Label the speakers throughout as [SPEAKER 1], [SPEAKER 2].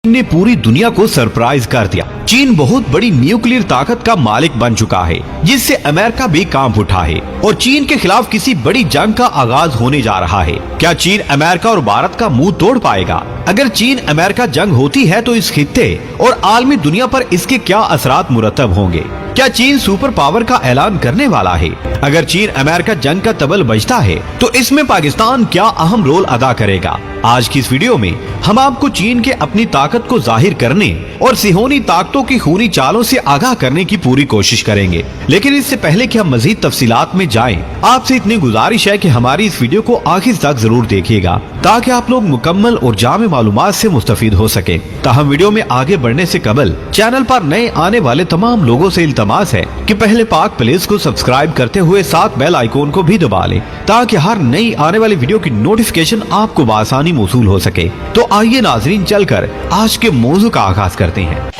[SPEAKER 1] ने पूरी दुनिया को सरप्राइज कर दिया। चीन बहुत बड़ी न्यूक्लियर ताकत का मालिक बन चुका है, जिससे अमेरिका भी कांप उठा है और चीन के खिलाफ किसी बड़ी जंग का आगाज होने जा रहा है। क्या चीन अमेरिका और भारत का मुंह तोड़ पाएगा? अगर चीन अमेरिका जंग होती है तो इस खित्ते और आलमी दुनिया पर इसके क्या असरात मुरतब होंगे? क्या चीन सुपर पावर का ऐलान करने वाला है? अगर चीन अमेरिका जंग का तबल बजता है तो इसमें पाकिस्तान क्या अहम रोल अदा करेगा? आज की इस वीडियो में हम आपको चीन के अपनी ताकत को जाहिर करने और सिहोनी ताकतों की खूनी चालों से आगाह करने की पूरी कोशिश करेंगे। लेकिन इससे पहले कि हम मजीद तफसीलात में जाएं, आपसे इतनी गुजारिश है कि हमारी इस वीडियो को आखिर तक जरूर देखिएगा, ताकि आप लोग मुकम्मल और जामे मालूमात से मुस्तफीद हो सके। ताहम वीडियो में आगे बढ़ने से कबल चैनल पर नए आने वाले तमाम लोगों से इल्तमास है कि पहले पाक प्लेस को सब्सक्राइब करते हुए साथ बेल आइकॉन को भी दबा लें, ताकि हर नई आने वाली वीडियो की नोटिफिकेशन आपको बआसानी मौसूल हो सके। तो आइए नाजरीन, चलकर आज के मौजू का आगाज करते हैं।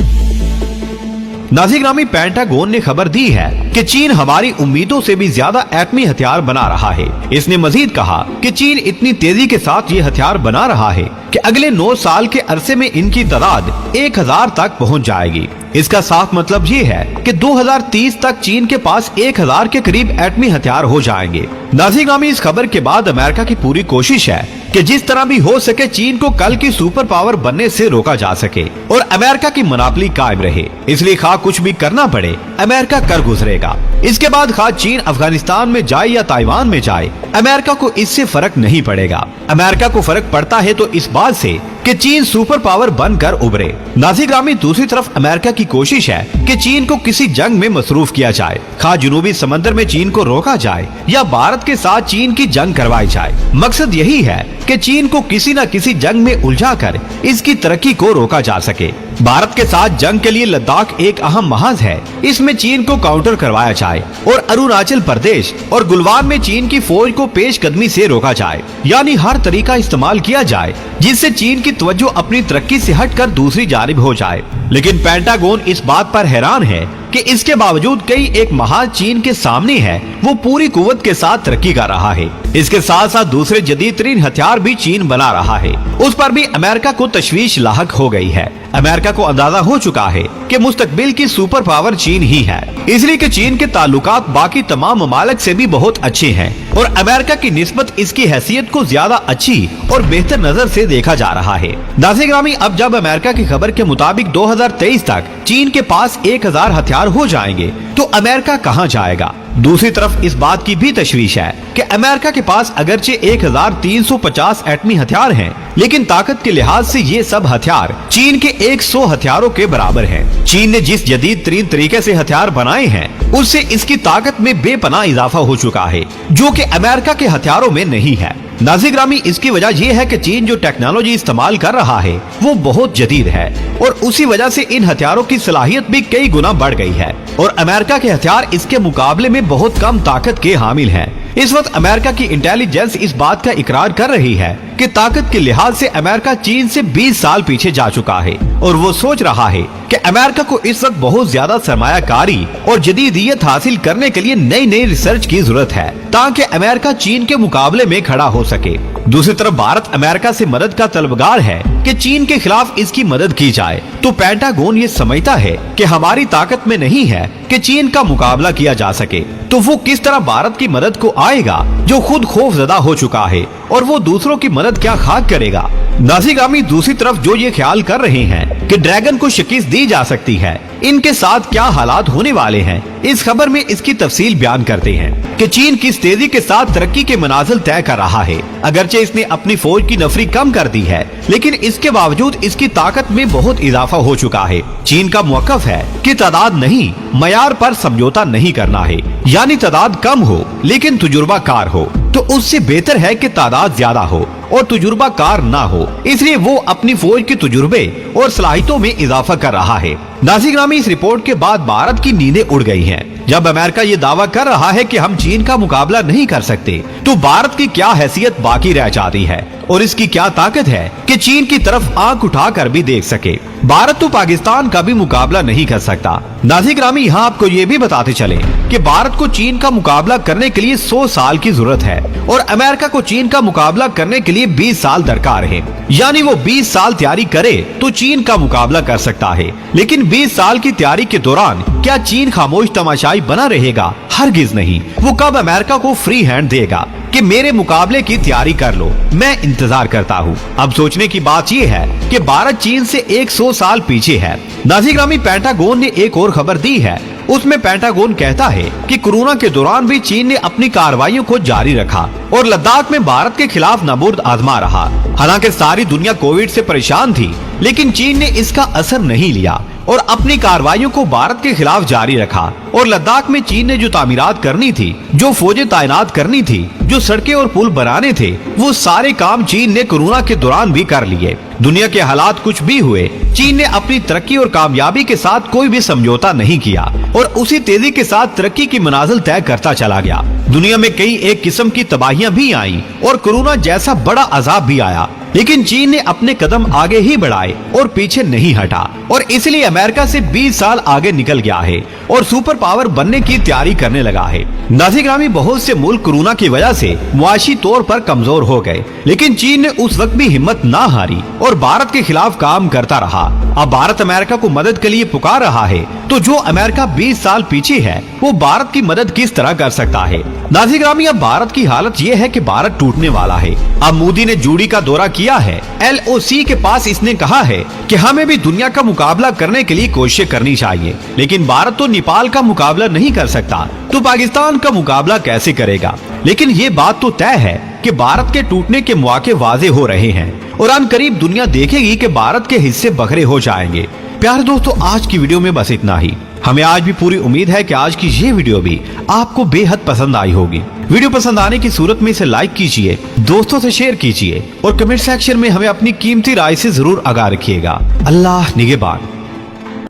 [SPEAKER 1] नाज़रीन, पेंटागन ने खबर दी है कि चीन हमारी उम्मीदों से भी ज्यादा एटमी हथियार बना रहा है। इसने मजीद कहा कि चीन इतनी तेजी के साथ ये हथियार बना रहा है कि अगले 9 साल के अरसे में इनकी तादाद 1000 तक पहुंच जाएगी। इसका साफ मतलब ये है कि 2030 तक चीन के पास 1000 के करीब एटमी हथियार हो जाएंगे। नाज़रीन, इस खबर के बाद अमेरिका की पूरी कोशिश है कि जिस तरह भी हो सके चीन को कल की सुपर पावर बनने से रोका जा सके और अमेरिका की मनापली कायम रहे। इसलिए खा कुछ भी करना पड़े, अमेरिका कर गुजरेगा। इसके बाद खा चीन अफगानिस्तान में जाए या ताइवान में जाए, अमेरिका को इससे फर्क नहीं पड़ेगा। अमेरिका को फर्क पड़ता है तो इस बात से कि चीन सुपर पावर बनकर उभरे। नाज़रीन, दूसरी तरफ अमेरिका की कोशिश है कि चीन को किसी जंग में मसरूफ किया जाए, खा जनूबी समंदर में चीन को रोका जाए या भारत के साथ चीन की जंग करवाई जाए। मकसद यही है कि चीन को किसी न किसी जंग में उलझाकर इसकी तरक्की को रोका जा सके। भारत के साथ जंग के लिए लद्दाख एक अहम महाज है, इसमें चीन को काउंटर करवाया जाए और अरुणाचल प्रदेश और गुलवान में चीन की फौज को पेशकदमी से रोका जाए। यानी हर तरीका इस्तेमाल किया जाए जिससे चीन की तवज्जो अपनी तरक्की से हटकर दूसरी जानिब हो जाए। लेकिन पेंटागन इस बात पर हैरान है कि इसके बावजूद कई एक महाज चीन के सामने है, वो पूरी कुव्वत के साथ तरक्की कर रहा है। इसके साथ साथ दूसरे जदीद तरीन हथियार भी चीन बना रहा है, उस पर भी अमेरिका को तशवीश लाहक हो गई है। अमेरिका को अंदाजा हो चुका है कि मुस्तकबिल की सुपर पावर चीन ही है, इसलिए कि चीन के ताल्लुकात बाकी तमाम ममालिक से भी बहुत अच्छे हैं और अमेरिका की निस्बत इसकी हैसियत को ज्यादा अच्छी और बेहतर नजर से देखा जा रहा है। नाज़रीन, अब जब अमेरिका की खबर के मुताबिक 2023 तक चीन के पास 1000 हथियार हो जाएंगे तो अमेरिका कहां जाएगा? दूसरी तरफ इस बात की भी तशवीश है कि अमेरिका के पास अगरचे 1350 एटमी हथियार हैं, लेकिन ताकत के लिहाज से ये सब हथियार चीन के 100 हथियारों के बराबर हैं। चीन ने जिस जदीद तरीन तरीके से हथियार बनाए हैं, उससे इसकी ताकत में बेपनाह इजाफा हो चुका है, जो कि अमेरिका के हथियारों में नहीं है। नाज़रीन, इसकी वजह यह है कि चीन जो टेक्नोलॉजी इस्तेमाल कर रहा है वो बहुत जदीद है और उसी वजह से इन हथियारों की सलाहियत भी कई गुना बढ़ गई है और अमेरिका के हथियार इसके मुकाबले में बहुत कम ताकत के हामिल हैं। इस वक्त अमेरिका की इंटेलिजेंस इस बात का इकरार कर रही है कि ताकत के लिहाज से अमेरिका चीन से 20 साल पीछे जा चुका है और वो सोच रहा है कि अमेरिका को इस वक्त बहुत ज्यादा सरमायाकारी और जदीदियत हासिल करने के लिए नई नई रिसर्च की जरूरत है, ताकि अमेरिका चीन के मुकाबले में खड़ा हो सके। दूसरी तरफ भारत अमेरिका से मदद का तलबगार है कि चीन के खिलाफ इसकी मदद की जाए, तो पेंटागन ये समझता है कि हमारी ताकत में नहीं है कि चीन का मुकाबला किया जा सके, तो वो किस तरह भारत की मदद को आएगा जो खुद खौफजदा हो चुका है और वो दूसरों की मदद क्या खाक करेगा। नाज़रीन, दूसरी तरफ जो ये ख्याल कर रहे हैं कि ड्रैगन को शिकस्त दी जा सकती है, इनके साथ क्या हालात होने वाले हैं, इस खबर में इसकी तफसील बयान करते हैं कि चीन किस तेजी के साथ तरक्की के मनाजिल तय कर रहा है। अगरचे इसने अपनी फौज की नफरी कम कर दी है, लेकिन इसके बावजूद इसकी ताकत में बहुत इजाफा हो चुका है। चीन का मौकफ है कि तादाद नहीं, मयार पर समझौता नहीं करना है, यानी तादाद कम हो लेकिन तजुर्बा कार हो, तो उससे बेहतर है कि तादाद ज्यादा हो और तजुर्बा कार ना हो। इसलिए वो अपनी फौज के तजुर्बे और सलाहियतों में इजाफा कर रहा है। नाज़रीन, इस रिपोर्ट के बाद भारत की नींदें उड़ गई हैं। जब अमेरिका ये दावा कर रहा है कि हम चीन का मुकाबला नहीं कर सकते, तो भारत की क्या हैसियत बाकी रह जाती है? और इसकी क्या ताकत है कि चीन की तरफ आंख उठाकर भी देख सके। भारत तो पाकिस्तान का भी मुकाबला नहीं कर सकता। नाज़िर-ए-गिरामी, यहाँ आपको ये भी बताते चले कि भारत को चीन का मुकाबला करने के लिए 100 साल की जरूरत है और अमेरिका को चीन का मुकाबला करने के लिए 20 साल दरकार है। यानी वो 20 साल तैयारी करे तो चीन का मुकाबला कर सकता है। लेकिन 20 साल की तैयारी के दौरान क्या चीन खामोश तमाशाई बना रहेगा? हरगिज नहीं। वो कब अमेरिका को फ्री हैंड देगा कि मेरे मुकाबले की तैयारी कर लो, मैं इंतजार करता हूँ। अब सोचने की बात ये है कि भारत चीन से 100 साल पीछे है। नाज़िर-ए-गिरामी, पेंटागन ने एक और खबर दी है। उसमें पेंटागन कहता है कि कोरोना के दौरान भी चीन ने अपनी कार्रवाइयों को जारी रखा और लद्दाख में भारत के खिलाफ नबूर्द आजमा रहा। हालांकि सारी दुनिया कोविड से परेशान थी, लेकिन चीन ने इसका असर नहीं लिया और अपनी कार्रवाइयों को भारत के खिलाफ जारी रखा। और लद्दाख में चीन ने जो तामीरात करनी थी, जो फौजें तैनात करनी थी, जो सड़कें और पुल बनाने थे, वो सारे काम चीन ने कोरोना के दौरान भी कर लिए। दुनिया के हालात कुछ भी हुए, चीन ने अपनी तरक्की और कामयाबी के साथ कोई भी समझौता नहीं किया और उसी तेजी के साथ तरक्की की मनाजिल तय करता चला गया। दुनिया में कई एक किस्म की तबाहियां भी आईं और कोरोना जैसा बड़ा अजाब भी आया, लेकिन चीन ने अपने कदम आगे ही बढ़ाए और पीछे नहीं हटा और इसलिए अमेरिका से 20 साल आगे निकल गया है और सुपर पावर बनने की तैयारी करने लगा है। नाज़िर-ए-गिरामी, बहुत से मुल्क कोरोना की वजह से मुआशी तौर पर कमजोर हो गए, लेकिन चीन ने उस वक्त भी हिम्मत ना हारी और भारत के खिलाफ काम करता रहा। अब भारत अमेरिका को मदद के लिए पुकार रहा है, तो जो अमेरिका 20 साल पीछे है, वो भारत की मदद किस तरह कर सकता है? नाज़िर-ए-गिरामी, अब भारत की हालत ये है कि भारत टूटने वाला है। अब मोदी ने जूडी का दौरा किया है। LOC के पास इसने कहा है कि हमें भी दुनिया का मुकाबला करने के लिए कोशिश करनी चाहिए, लेकिन भारत तो नेपाल का मुकाबला नहीं कर सकता, तो पाकिस्तान का मुकाबला कैसे करेगा? लेकिन ये बात तो तय है कि भारत के टूटने के मौके वाजे हो रहे हैं और अनकरीब दुनिया देखेगी कि भारत के हिस्से बखरे हो जाएंगे। प्यारे दोस्तों, आज की वीडियो में बस इतना ही। हमें आज भी पूरी उम्मीद है कि आज की ये वीडियो भी आपको बेहद पसंद आई होगी। वीडियो पसंद आने की सूरत में इसे लाइक कीजिए, दोस्तों से शेयर कीजिए और कमेंट सेक्शन में हमें अपनी कीमती राय से जरूर आगाह रखिएगा। अल्लाह निगहबान।